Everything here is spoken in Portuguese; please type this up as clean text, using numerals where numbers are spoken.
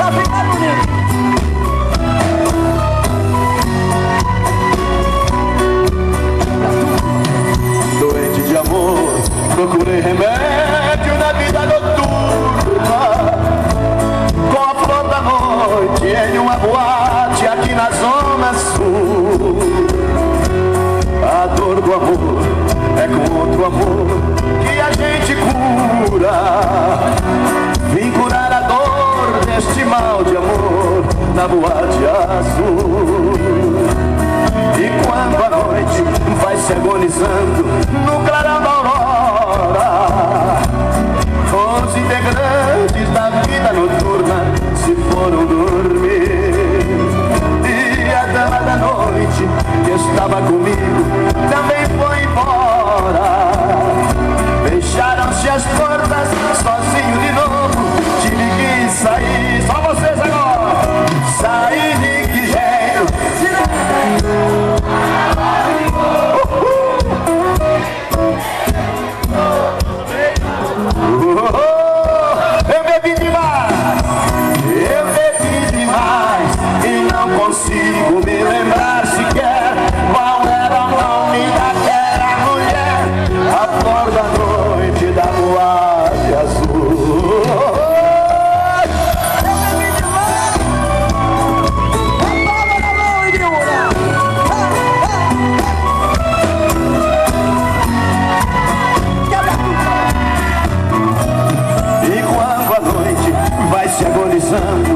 pra ficar bonito. Doente de amor, procurei remédio na vida noturna, com a flor da noite em uma boate aqui na zona sul. A dor do amor é com outro amor que a gente cura. Vim curar a dor deste mal de amor na boate azul. E quando a noite vai se agonizando no clarão da aurora, os integrantes da vida noturna se foram dormir. E a dama da noite que estava comigo também foi embora. Fecharam-se as portas, sozinho de novo, tive que sair. Só vocês agora! Saí de que jeito? Eu bebi demais e não consigo me lembrar sequer qual era o nome daquela mulher, a flor da noite da boate azul. E quando a noite vai se agonizando